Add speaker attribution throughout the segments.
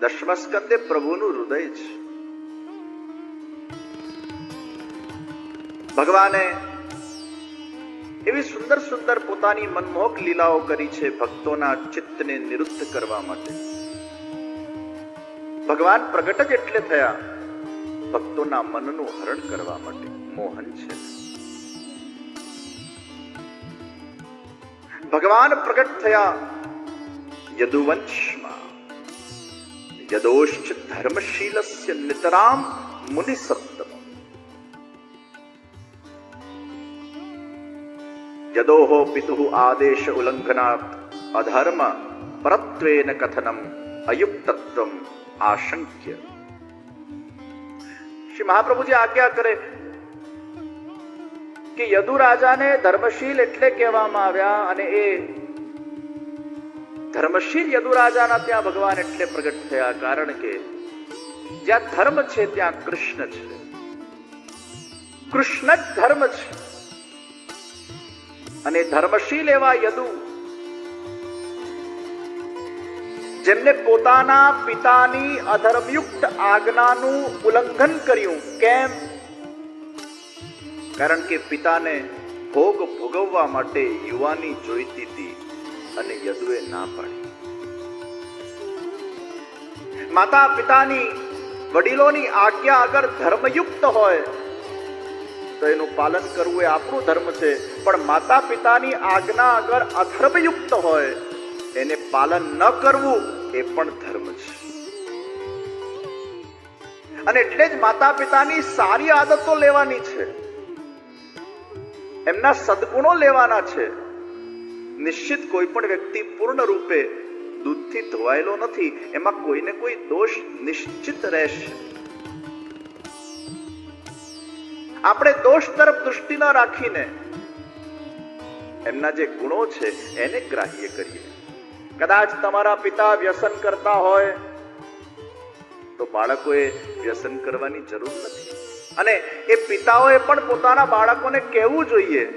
Speaker 1: દશમા સ્કંદે પ્રભુનું હૃદય છે. ભગવાને એવી સુંદર સુંદર પોતાની મનમોહક લીલાઓ કરી છે ભક્તોના ચિત્તને નિરુદ્ધ કરવા માટે. ભગવાન પ્રગટ જ એટલે થયા ભક્તોના મનનું હરણ કરવા માટે. મોહન છે. ભગવાન પ્રગટ થયા યદુવંશમાં. યદોશ્ચ ધર્મશીલસ્ય નિતરામ મુનિ સત્તમ. યદોઃ પિતુઃ આદેશ ઉલ્લંઘનાત અધર્મ પરત્વેન કથનમ અયુક્તત્વમ આશંક્ય. શ્રી મહાપ્રભુજી આજ્ઞા કરે કે યદુ રાજાને ધર્મશીલ એટલે કહેવામાં આવ્યા અને એ ધર્મશીલ યદુ રાજાના ત્યાં ભગવાન એટલે પ્રગટ થયા કારણ કે જ્યાં ધર્મ છે ત્યાં કૃષ્ણ છે. કૃષ્ણ જ ધર્મ છે અને ધર્મશીલ એવા યદુ જેમને પોતાના પિતાની અધર્મયુક્ત આજ્ઞાનું ઉલ્લંઘન કર્યું. કેમ? કારણ કે પિતાને ભોગ ભોગવવા માટે યુવાની જોઈતી હતી અને યદુએ ના પાડી. માતા પિતાની વડીલોની આજ્ઞા અગર ધર્મયુક્ત હોય તો એનું પાલન કરવું એ આપણું ધર્મ છે, પણ માતા પિતાની આજ્ઞા અગર અધર્મયુક્ત હોય એને પાલન ન કરવું એ પણ ધર્મ છે. અને એટલે જ માતા પિતાની સારી આદતો લેવાની છે, એમના સદગુણો લેવાના છે. નિશ્ચિત કોઈ પણ વ્યક્તિ પૂર્ણ રૂપે દૂધથી ધોવાયેલો નથી, એમાં કોઈને કોઈ દોષ નિશ્ચિત રહેશે. આપણે દોષ તરફ દૃષ્ટિ ન રાખીને એમના જે ગુણો છે એને ગ્રાહ્ય કરીએ. કદાચ તમારા પિતા વ્યસન કરતા હોય તો બાળકોએ વ્યસન કરવાની જરૂર નથી. અને એ પિતાઓએ પણ પોતાના બાળકોને કહેવું જોઈએ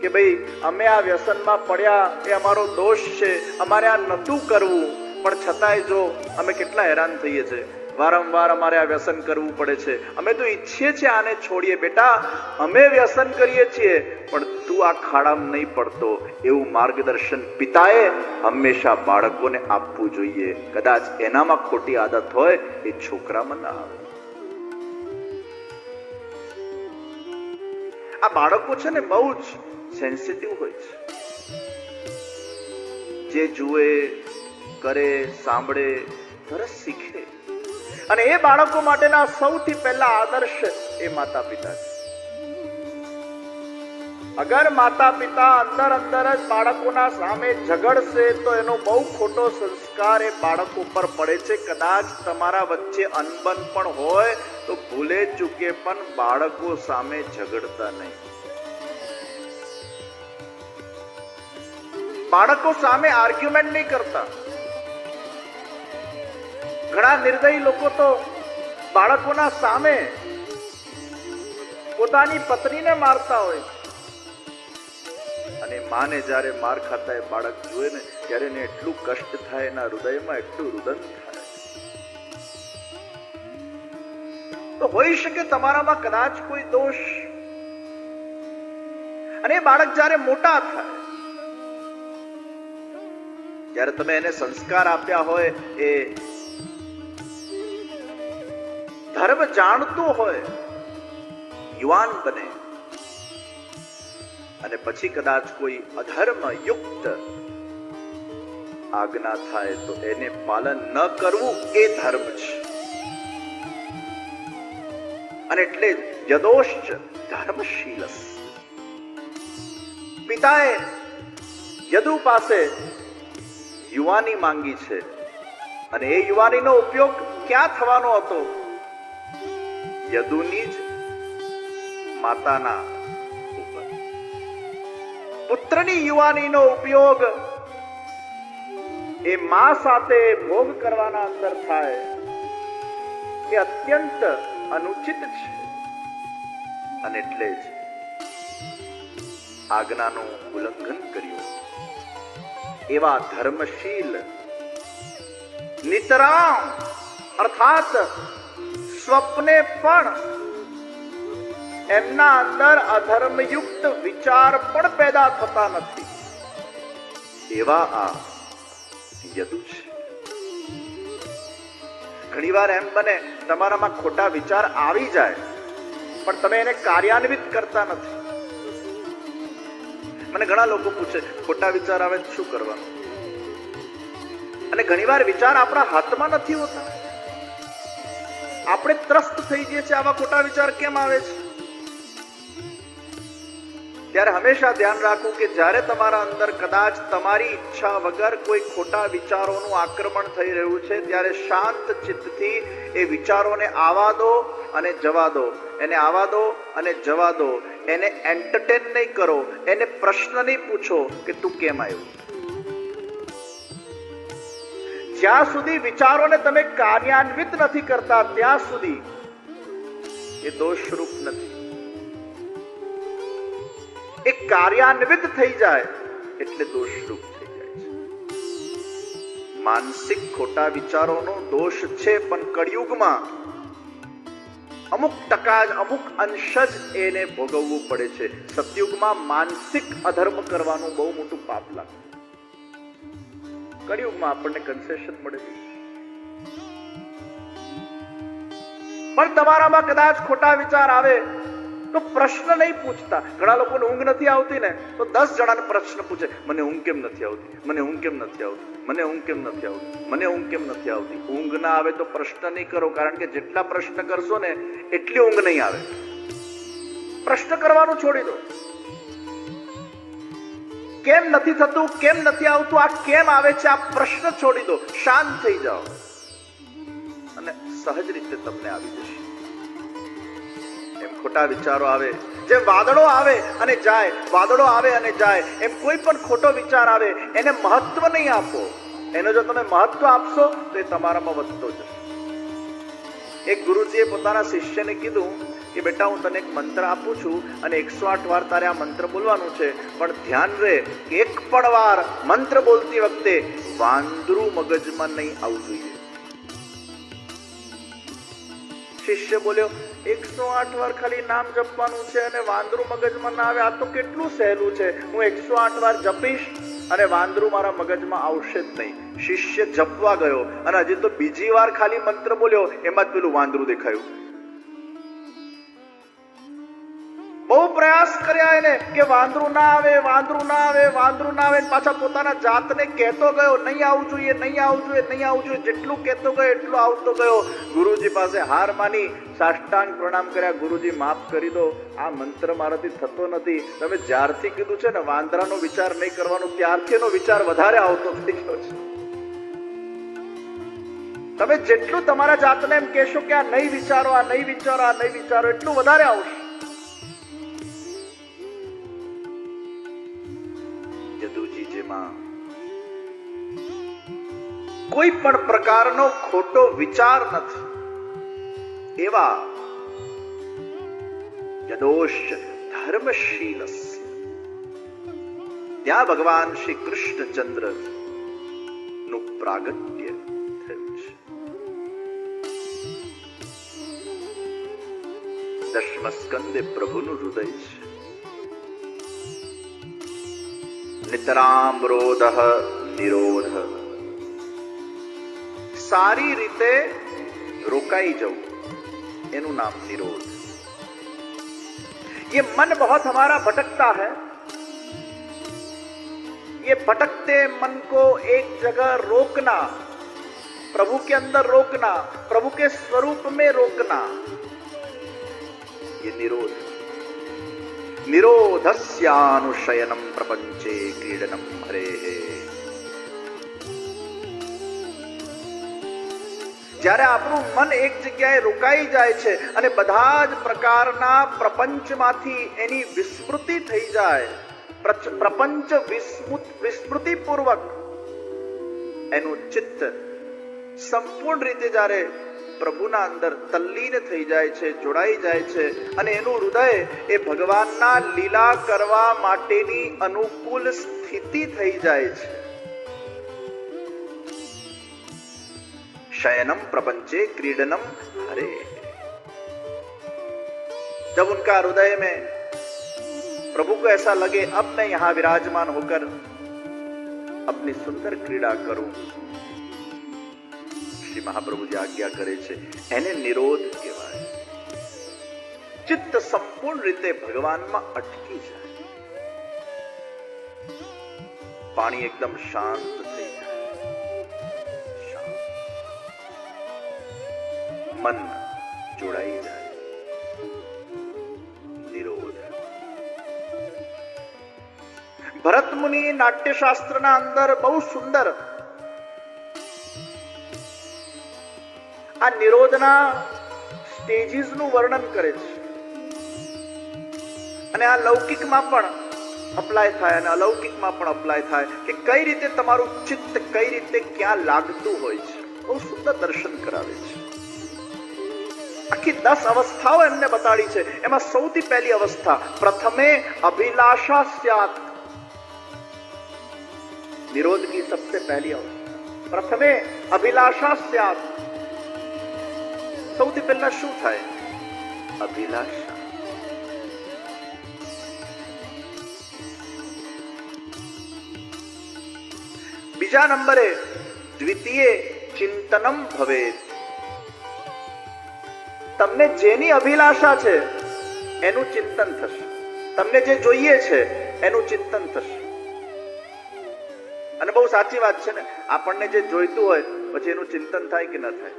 Speaker 1: કે ભાઈ અમે આ વ્યસનમાં પડ્યા એ અમારો દોષ છે, અમારે આ નહોતું કરવું, પણ છતાંય જો અમે કેટલા હેરાન થઈએ છીએ, વારંવાર અમારે આ વ્યસન કરવું પડે છે. અમે તો ઈચ્છીએ છીએ આને છોડીએ, બેટા અમે વ્યસન કરીએ છીએ પણ તું આ ખાડામાં નહીં પડતો, એવું માર્ગદર્શન પિતાએ હંમેશા બાળકોને આપવું જોઈએ. કદાચ એનામાં ખોટી આદત હોય એ છોકરામાં ના આવે. આ બાળકો છે ને બહુ જ સેન્સિટિવ હોય છે. જે જુએ, કરે, સાંભળે તરત શીખે. અને એ બાળકો માટેના સૌથી પહેલા આદર્શ એ માતા પિતા છે. અગર માતા પિતા અંદર અંદર જ બાળકોના સામે ઝઘડશે તો એનો બહુ ખોટો સંસ્કાર એ બાળકો પર પડે છે. કદાચ તમારા વચ્ચે અનબન પણ હોય તો ભૂલે ચૂકે પણ બાળકો સામે ઝઘડતા નહીં. બાળકો સામે આર્ગ્યુમેન્ટ નહીં કરતા. ઘણા નિર્દયી લોકો તો બાળકોના સામે પોતાની પત્નીને મારતા હોય અને માને જ્યારે માર ખાતા એ બાળક જુએ ને ત્યારે એને એટલું કષ્ટ થાય, એના હૃદયમાં એટલું રુદન થાય. તો હોઈ શકે તમારામાં કદાચ કોઈ દોષ. અને એ બાળક જ્યારે મોટા થાય, જ્યારે તમે એને સંસ્કાર આપ્યા હોય, એ ધર્મ જાણતું હોય, યુવાન બને અને પછી કદાચ કોઈ અધર્મ યુક્ત આજ્ઞા થાય તો એને પાલન ન કરવું એ ધર્મ છે. અને એટલે યદોશ્ચ ધર્મશીલસ. પિતાએ યદુ પાસે યુવાની માંગી છે અને એ યુવાનીનો ઉપયોગ ક્યાં થવાનો હતો? યદુની જ માતાના ઉપર. પુત્રની યુવાનીનો ઉપયોગ એ મા સાથે ભોગ કરવાના અંદર થાય એ અત્યંત અનુચિત છે. અને એટલે જ આજ્ઞાનું ઉલ્લંઘન કર્યું એવા ધર્મશીલ નિતરામ અર્થાત સ્વપ્ને પણ એમના અંદર અધર્મયુક્ત વિચાર પણ પેદા થતા નથી. એવા આ યદુ છે. ઘણીવાર એમ બને તમારામાં ખોટા વિચાર આવી જાય પણ તમે એને કાર્યાન્વિત કરતા નથી. મને ઘણા લોકો પૂછે ખોટા વિચાર આવે શું કરવાનું? અને ઘણીવાર વિચાર આપણા હાથમાં નથી હોતા. આપણે ત્રસ્ત થઈ જઈએ છીએ આવા ખોટા વિચાર કેમ આવે છે. ત્યારે હંમેશા ધ્યાન રાખવું કે જ્યારે તમારા અંદર કદાચ તમારી ઈચ્છા વગર કોઈ ખોટા વિચારોનું આક્રમણ થઈ રહ્યું છે ત્યારે શાંત ચિત્તથી એ વિચારોને આવા દો અને જવા દો. એને આવા દો અને જવા દો. એને એન્ટરટેન નહીં કરો. એને પ્રશ્ન નહીં પૂછો કે તું કેમ આવ્યો. જ્યાં સુધી વિચારોને તમે કાર્યાન્વિત નથી કરતા ત્યાં સુધી એ દોષરૂપ નથી. એ કાર્યાન્વિત થઈ જાય એટલે દોષરૂપ થઈ જાય છે. માનસિક ખોટા વિચારોનો દોષ છે પણ કળિયુગમાં અમુક ટકા જ અમુક અંશ જ એને ભોગવવું પડે છે. સતયુગમાં માનસિક અધર્મ કરવાનું બહુ મોટું પાપ લાગે. કળિયુગમાં આપણને કન્સેશન મળે છે. પણ તમારામાં કદાચ ખોટા વિચાર આવે તો પ્રશ્ન નહીં પૂછતા. ઘણા લોકોને ઊંઘ નથી આવતી ને તો 10 જણાને પ્રશ્ન પૂછે મને ઊંઘ કેમ નથી આવતી, મને ઊંઘ કેમ નથી આવતી, મને ઊંઘ કેમ નથી આવતી, મને ઊંઘ કેમ નથી આવતી. ઊંઘ ના આવે તો પ્રશ્ન નહીં કરો, કારણ કે જેટલા પ્રશ્ન કરશો ને એટલી ઊંઘ નહીં આવે. પ્રશ્ન કરવાનું છોડી દો. કેમ નથી થતું, કેમ નથી આવતું, આ કેમ આવે છે, આ પ્રશ્ન છોડી દો. શાંત થઈ જાઓ અને સહજ રીતે તમને આવી જશે. એમ ખોટા વિચારો આવે જેમ વાદળો આવે અને જાય, વાદળો આવે અને જાય, એમ કોઈ પણ ખોટો વિચાર આવે એને મહત્વ નહીં આપો. એને જો તમે મહત્વ આપશો તો એ તમારામાં વધતો જશે. એક ગુરુજીએ પોતાના શિષ્યને કીધું કે બેટા હું તને એક મંત્ર આપું છું અને 108 વાર તારે આ મંત્ર બોલવાનું છે, પણ ધ્યાન રહે એક પણ વાર મંત્ર બોલતી વખતે વાંદરું મગજમાં નહીં આવવું જોઈએ. શિષ્ય બોલ્યો 108 વાર ખાલી નામ જપવાનું છે અને વાંદરું મગજમાં ના આવે, આ તો કેટલું સહેલું છે. હું 108 વાર જપીશ અને વાંદરું મારા મગજમાં આવશે જ નહીં. શિષ્ય જપવા ગયો અને હજી તો બીજી વાર ખાલી મંત્ર બોલ્યો એમાં જ પેલું વાંદરું દેખાયું. બહુ પ્રયાસ કર્યા એને કે વાંદરું ના આવે, વાંદરું ના આવે, વાંદરું ના આવે. પાછા પોતાના જાતને કહેતો ગયો નહીં આવવું જોઈએ, નહીં આવવું જોઈએ, નહીં આવવું જોઈએ. જેટલું કહેતો ગયો એટલું આવતો ગયો. ગુરુજી પાસે હાર માની સાષ્ટાંગ પ્રણામ કર્યા. ગુરુજી માફ કરી દો, આ મંત્ર મારાથી થતો નથી. તમે જ્યારથી કીધું છે ને વાંદરાનો વિચાર નહીં કરવાનો ત્યારથી એનો વિચાર વધારે આવતો થઈ ગયો છે. તમે જેટલું તમારા જાતને એમ કહેશો કે આ નહીં વિચારો, આ નહીં વિચારો, આ નહીં વિચારો, એટલું વધારે આવશે. કોઈ પણ પ્રકારનો ખોટો વિચાર નથી. એવા યદોષ ધર્મશીલસ્ય, ત્યાં ભગવાન શ્રી કૃષ્ણચંદ્ર નું પ્રાગટ્ય થયું છે. 10મા સ્કંદે પ્રભુનું હૃદય છે. નિતરામ રોધ નિરોધ, સારી રીતે રોકાઈ જવું એનું नाम निरोध. ये मन बहुत हमारा भटकता है. ये भटकते मन को एक जगह रोकना, प्रभु के अंदर रोकना, प्रभु के स्वरूप में रोकना, ये निरोध. निरोधस्यानुशयनम प्रपंचे क्रीडनम हरेः. જ્યારે આપણું મન એક જગ્યાએ રોકાઈ જાય છે અને બધા જ પ્રકારના પ્રપંચમાંથી એની વિસ્મૃતિ થઈ જાય, પ્રપંચ વિસ્મૃતિપૂર્વક એનું ચિત્ત સંપૂર્ણ રીતે જ્યારે પ્રભુના અંદર તલ્લીન થઈ જાય છે, જોડાઈ જાય છે અને એનું હૃદય એ ભગવાનના લીલા કરવા માટેની અનુકૂળ સ્થિતિ થઈ જાય છે, शयनम प्रपंचे क्रीडनम हरे। जब उनका हृदय में प्रभु को ऐसा लगे अब मैं यहां विराजमान होकर अपनी सुंदर क्रीड़ा करूं, श्री महाप्रभु जी आज्ञा करे छे एने निरोध कहेवाय। चित्त संपूर्ण रीते भगवान में अटकी जाए, पानी एकदम शांत थई जाए, शांत, मन जोड़ाई जाए, निरोध। भरत मुनि नाट्यशास्त्रना अंदर बहु सुंदर आ निरोधना स्टेजीसનું વર્ણન કરે છે અને આ લૌકિકમાં પણ અપ્લાય થાય અને અલૌકિકમાં પણ અપ્લાય થાય કે કઈ રીતે તમારું ચિત્ત કઈ રીતે ક્યાં લાગતું હોય છે। બહુ સુંદર દર્શન કરાવે છે। આખી 10 અવસ્થાઓ એમને બતાડી છે। એમાં સૌથી પહેલી અવસ્થા પ્રથમે અભિલાષા સ્યાત। निरोध की सबसे पहली अवस्था प्रथमे अभिलाषा स्यात्। સૌથી પહેલા શું થાય? અભિલાષા। બીજા નંબરે દ્વિતીય ચિંતનમ ભવેત। તમને જેની અભિલાષા છે એનું ચિંતન થશે, તમને જે જોઈએ છે એનું ચિંતન થશે। અને બહુ સાચી વાત છે ને, આપણને જે જોઈતું હોય પછી એનું ચિંતન થાય કે ન થાય?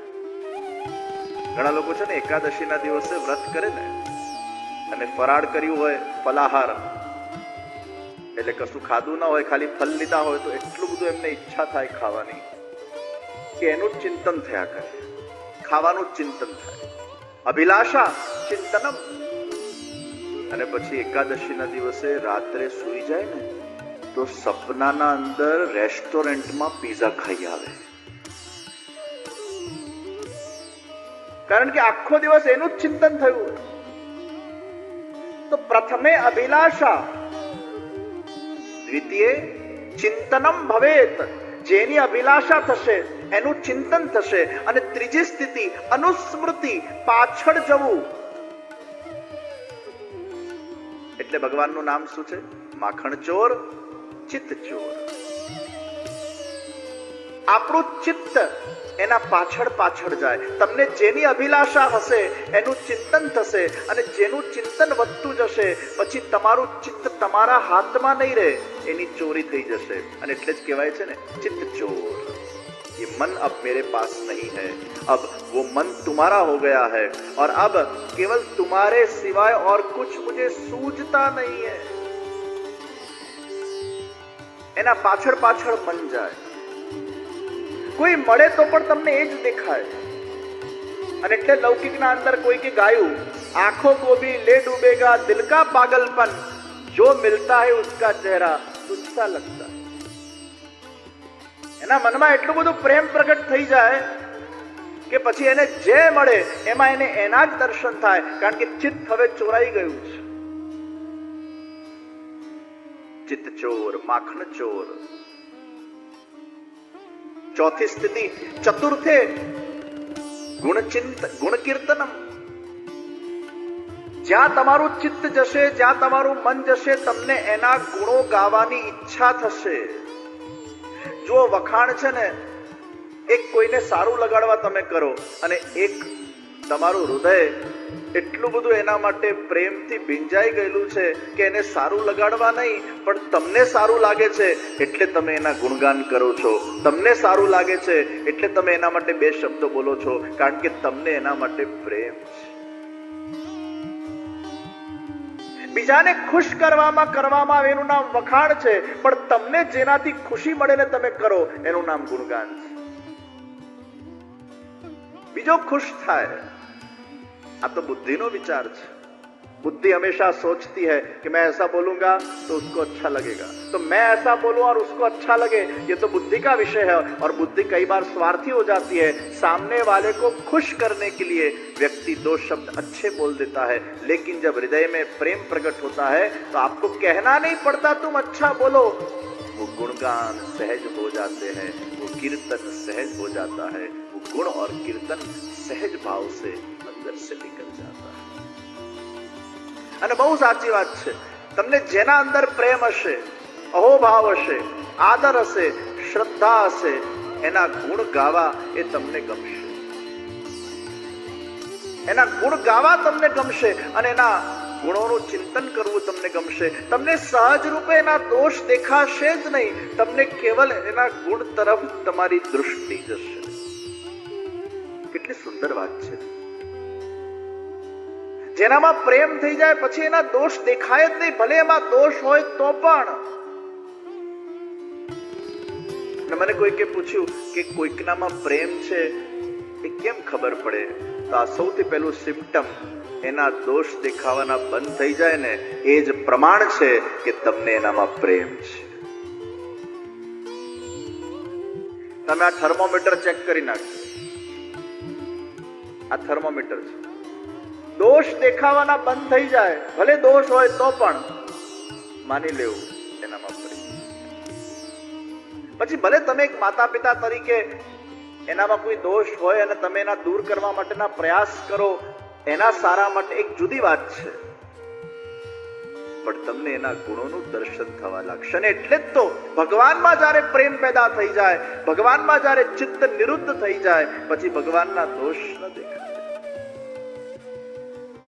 Speaker 1: ઘણા લોકો છે ને એકાદશીના દિવસે વ્રત કરે ને અને ફરાળ કર્યું હોય, ફલાહાર એટલે કશું ખાધું ના હોય, ખાલી ફલ લીધા હોય તો એટલું બધું એમને ઈચ્છા થાય ખાવાની કે એનું જ ચિંતન થયા કરે, ખાવાનું જ ચિંતન થાય। અભિલાષા ચિંતનમ। અને પછી એકાદશીના દિવસે રાત્રે સૂઈ જાય ને તો સપનાના અંદર રેસ્ટોરન્ટમાં પિઝા ખાઈ આવે, કારણ કે આખો દિવસ એનું જ ચિંતન થયું। તો પ્રથમે અભિલાષા, દ્વિતીય ચિંતનમ ભવેત। જેની અભિલાષા થશે એનું ચિંતન થશે। અને ત્રીજી સ્થિતિ અનુસ્મૃતિ, પાછળ જવું। એટલે ભગવાનનું નામ શું છે? માખણ ચોર, ચિત્ત ચોર। આપણું ચિત્ત એના પાછળ પાછળ જાય। તમને જેની અભિલાષા હશે એનું ચિંતન થશે અને જેનું ચિંતન વધતું જશે પછી તમારું ચિત્ત તમારા હાથમાં નહીં રહે, એની ચોરી થઈ જશે। અને એટલે જ કહેવાય છે ને ચિત્ત ચોર। ये मन अब मेरे पास नहीं है, अब वो मन तुम्हारा हो गया है और अब केवल तुम्हारे सिवाय और कुछ मुझे सूझता नहीं है। એના પાછળ પાછળ મન જાય। કોઈ મળે તો પણ તમને એ જ દેખાય। અને એટલે લૌકિકના અંદર કોઈ કે ગાયું, આંખોं को भी ले डूबेगा दिल का पागलपन, जो मिलता है उसका चेहरा तुझसा लगता है। એના મનમાં એટલું બધું પ્રેમ પ્રગટ થઈ જાય કે પછી એને જે મળે એમાં એને એના જ દર્શન થાય, કારણ કે ચિત્ત હવે ચોરાઈ ગયું છે। चित्त चोर, माखन चोर। चौथी स्थिति चतुर्थे गुण कीर्तनम। જ્યાં તમારું ચિત્ત જશે, જ્યાં તમારું મન જશે, તમને એના ગુણો ગાવાની ઈચ્છા થશે। જો વખાણ છે ને, એક કોઈને સારું લગાડવા તમે કરો અને એક તમારું હૃદય એટલું બધું એના માટે પ્રેમથી ભીંજાઈ ગયેલું છે કે એને સારું લગાડવા નહીં પણ તમને સારું લાગે છે એટલે તમે એના ગુણગાન કરો છો। તમને સારું લાગે છે એટલે તમે એના માટે બે શબ્દો બોલો છો, કારણ કે તમને એના માટે પ્રેમ છે। બીજાને ખુશ કરવામાં આવે એનું નામ વખાણ છે, પણ તમને જેનાથી ખુશી મળે ને તમે કરો એનું નામ ગુણગાન છે। બીજો ખુશ થાય, આ તો बुद्धि નો विचार है। बुद्धि हमेशा सोचती है कि मैं ऐसा बोलूंगा तो उसको अच्छा लगेगा, तो मैं ऐसा बोलूं और उसको अच्छा लगे, ये तो बुद्धि का विषय है। और बुद्धि कई बार स्वार्थी हो जाती है। सामने वाले को खुश करने के लिए व्यक्ति दो शब्द अच्छे बोल देता है, लेकिन जब हृदय में प्रेम प्रकट होता है तो आपको कहना नहीं पड़ता तुम अच्छा बोलो, वो गुणगान सहज हो जाते हैं, वो कीर्तन सहज हो जाता है, वो गुण और कीर्तन सहज भाव से अंदर से निकल जाता है। અને બહુ સાચી વાત છે, તમને જેના અંદર પ્રેમ હશે, અહોભાવ હશે, આદર હશે, શ્રદ્ધા હશે, એના ગુણ ગાવા એ તમને ગમશે, એના ગુણ ગાવા તમને ગમશે અને એના ગુણોનું ચિંતન કરવું તમને ગમશે. તમને સહજ રૂપે એના દોષ દેખાશે જ નહીં, તમને કેવલ એના ગુણ તરફ તમારી દૃષ્ટિ જશે. કેટલી સુંદર વાત છે. જેનામાં પ્રેમ થઈ જાય પછી એના દોષ દેખાય જ નહીં, ભલે એમાં દોષ હોય તો પણ. મને કોઈકે પૂછ્યું કે કોઈકનામાં પ્રેમ છે એ કેમ ખબર પડે, તો આ સૌથી પહેલું સિમ્પટમ, એના દોષ દેખાવાના બંધ થઈ જાય ને એ જ પ્રમાણ છે કે તમને એનામાં પ્રેમ છે. તમે આ થર્મોમીટર ચેક કરી નાખો, આ થર્મોમીટર છે. દોષ દેખાવાના બંધ થઈ જાય, ભલે દોષ હોય તો પણ માની લેવું એનામાં પ્રેમ. પછી ભલે તમે એક માતા પિતા તરીકે એનામાં કોઈ દોષ હોય અને તમે એના દૂર કરવા માટેના પ્રયાસ કરો, એના સારા માટે એક જુદી વાત છે, પણ તમને એના ગુણોનું દર્શન થવા લાગશે. અને એટલે જ તો ભગવાનમાં જ્યારે પ્રેમ પેદા થઈ જાય, ભગવાનમાં જ્યારે ચિત્ત નિરુદ્ધ થઈ જાય, પછી ભગવાનના દોષ ન દેખાય.